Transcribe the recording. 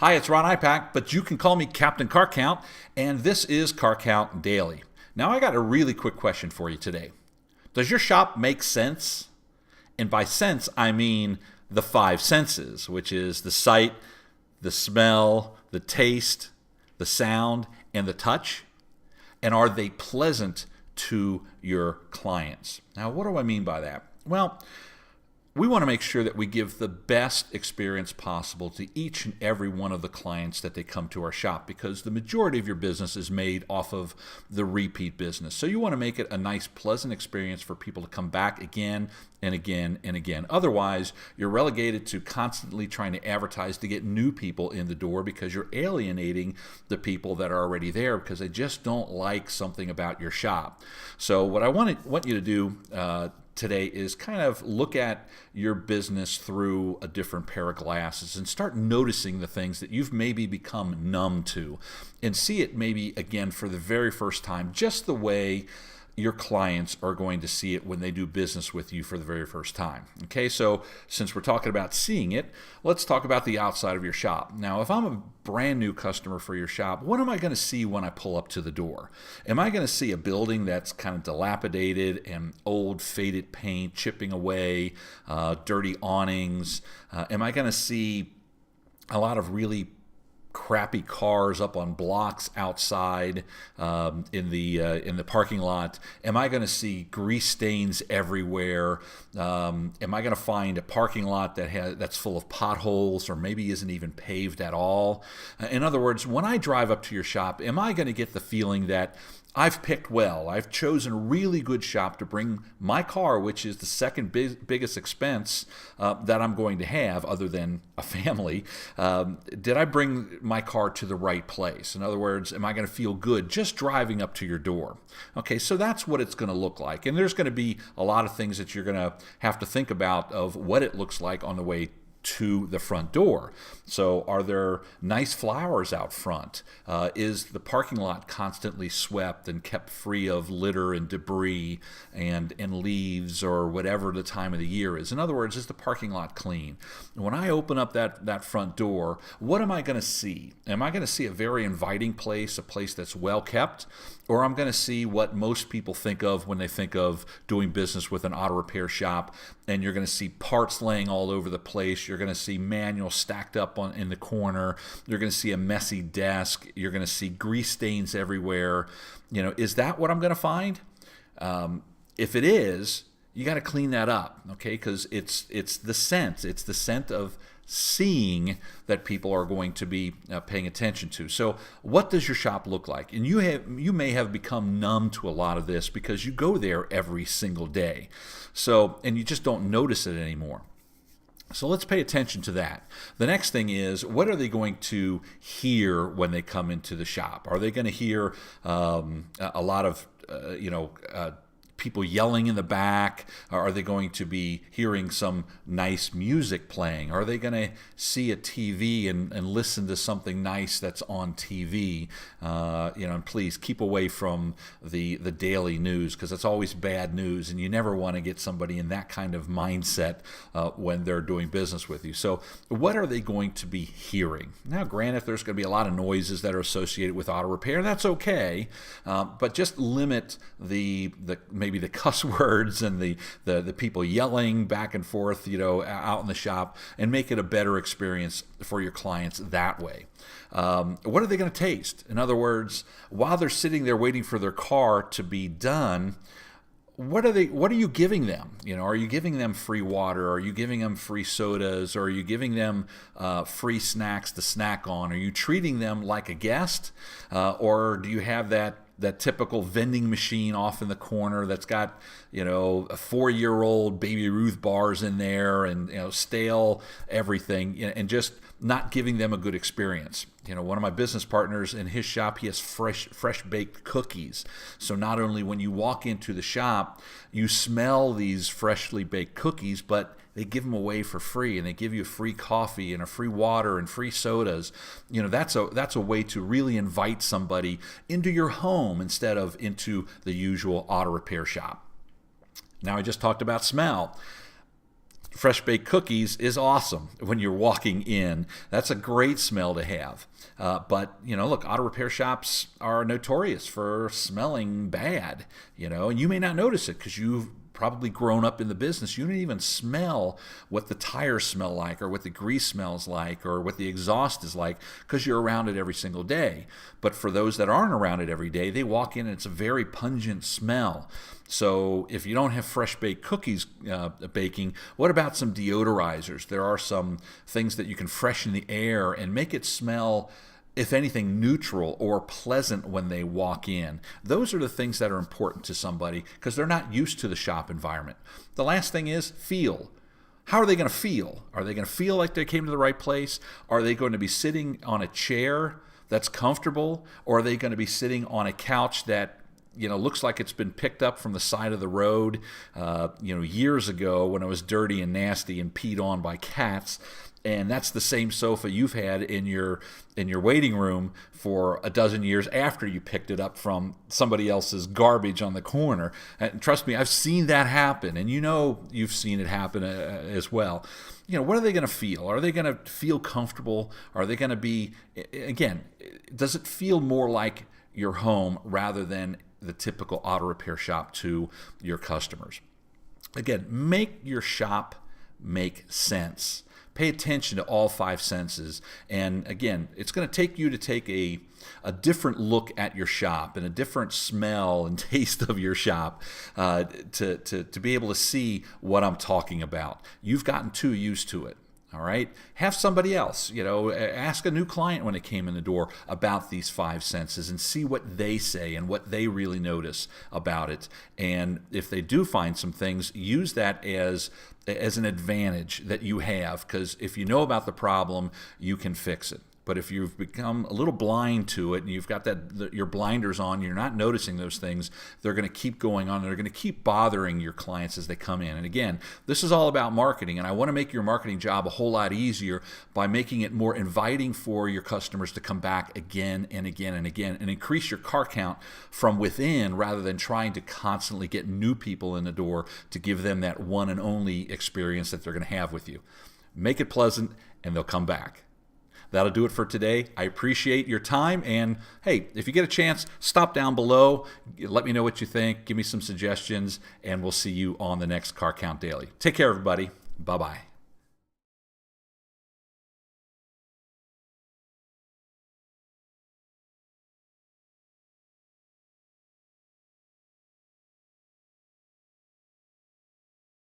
Hi, it's Ron Ipach, but you can call me Captain Car Count, and this is Car Count Daily. Now, I got a really quick question for you today. Does your shop make sense? And by sense, I mean the five senses, which is the sight, the smell, the taste, the sound, and the touch. And are they pleasant to your clients? Now, what do I mean by that? Well, we want to make sure that we give the best experience possible to each and every one of the clients that they come to our shop, because the majority of your business is made off of the repeat business. So you want to make it a nice, pleasant experience for people to come back again and again and again. Otherwise, you're relegated to constantly trying to advertise to get new people in the door, because you're alienating the people that are already there because they just don't like something about your shop. So what I want you to do today is kind of look at your business through a different pair of glasses and start noticing the things that you've maybe become numb to, and see it maybe again for the very first time, just the way your clients are going to see it when they do business with you for the very first time. Okay, so since we're talking about seeing it, let's talk about the outside of your shop. Now, if I'm a brand new customer for your shop, what am I going to see when I pull up to the door? Am I going to see a building that's kind of dilapidated and old, faded paint chipping away, dirty awnings? Am I going to see a lot of really crappy cars up on blocks outside in the parking lot? Am I going to see grease stains everywhere? Am I going to find a parking lot that's full of potholes or maybe isn't even paved at all? In other words, when I drive up to your shop, am I going to get the feeling that I've picked well, I've chosen a really good shop to bring my car, which is the second biggest expense that I'm going to have other than a family? Did I bring my car to the right place? In other words, am I going to feel good just driving up to your door? Okay, so that's what it's going to look like. And there's going to be a lot of things that you're going to have to think about of what it looks like on the way to the front door. So are there nice flowers out front? Is the parking lot constantly swept and kept free of litter and debris and leaves or whatever the time of the year is? In other words, is the parking lot clean? When I open up that front door, what am I going to see? Am I going to see a very inviting place, a place that's well kept? Or I'm going to see what most people think of when they think of doing business with an auto repair shop, and you're going to see parts laying all over the place. You're going to see manuals stacked up in the corner. You're going to see a messy desk. You're going to see grease stains everywhere. Is that what I'm going to find? If it is, you got to clean that up, okay? Because it's the scent. It's the scent of seeing that people are going to be paying attention to. So what does your shop look like? And you may have become numb to a lot of this because you go there every single day. And you just don't notice it anymore. So let's pay attention to that. The next thing is, what are they going to hear when they come into the shop? Are they going to hear a lot of people yelling in the back? Are they going to be hearing some nice music playing? Are they going to see a TV and listen to something nice that's on TV? And please keep away from the daily news, because it's always bad news, and you never want to get somebody in that kind of mindset when they're doing business with you. So what are they going to be hearing? Now, granted, there's going to be a lot of noises that are associated with auto repair. That's okay, but just limit maybe the cuss words and the people yelling back and forth, out in the shop, and make it a better experience for your clients that way. What are they going to taste? In other words, while they're sitting there waiting for their car to be done, what are you giving them? Are you giving them free water? Are you giving them free sodas? Or are you giving them free snacks to snack on? Are you treating them like a guest? Or do you have that typical vending machine off in the corner that's got, a 4-year-old Baby Ruth bars in there and, stale everything, and just not giving them a good experience? One of my business partners, in his shop, he has fresh baked cookies. So not only when you walk into the shop, you smell these freshly baked cookies, but they give them away for free, and they give you free coffee and a free water and free sodas. That's a way to really invite somebody into your home instead of into the usual auto repair shop. Now, I just talked about smell. fresh baked cookies is awesome when you're walking in. That's a great smell to have. But, look, auto repair shops are notorious for smelling bad, and you may not notice it because you've probably grown up in the business. You don't even smell what the tires smell like or what the grease smells like or what the exhaust is like because you're around it every single day. But for those that aren't around it every day, they walk in and it's a very pungent smell. So if you don't have fresh baked cookies baking, what about some deodorizers? There are some things that you can freshen the air and make it smell, if anything, neutral or pleasant when they walk in. Those are the things that are important to somebody because they're not used to the shop environment. The last thing is feel. How are they going to feel? Are they going to feel like they came to the right place? Are they going to be sitting on a chair that's comfortable? Or are they going to be sitting on a couch that looks like it's been picked up from the side of the road, years ago when it was dirty and nasty and peed on by cats? And that's the same sofa you've had in your waiting room for a dozen years after you picked it up from somebody else's garbage on the corner. And trust me, I've seen that happen, and you've seen it happen as well. What are they going to feel? Are they going to feel comfortable? Are they going to be, again, does it feel more like your home rather than the typical auto repair shop to your customers? Again, make your shop make sense. Pay attention to all five senses. And again, it's going to take you to take a different look at your shop and a different smell and taste of your shop to be able to see what I'm talking about. You've gotten too used to it. All right. Have somebody else, ask a new client when it came in the door about these five senses and see what they say and what they really notice about it. And if they do find some things, use that as an advantage that you have, because if you know about the problem, you can fix it. But if you've become a little blind to it and you've got your blinders on, you're not noticing those things, they're going to keep going on. They're going to keep bothering your clients as they come in. And again, this is all about marketing, and I want to make your marketing job a whole lot easier by making it more inviting for your customers to come back again and again and again and increase your car count from within rather than trying to constantly get new people in the door to give them that one and only experience that they're going to have with you. Make it pleasant and they'll come back. That'll do it for today. I appreciate your time. And hey, if you get a chance, stop down below. Let me know what you think. Give me some suggestions. And we'll see you on the next Car Count Daily. Take care, everybody. Bye-bye.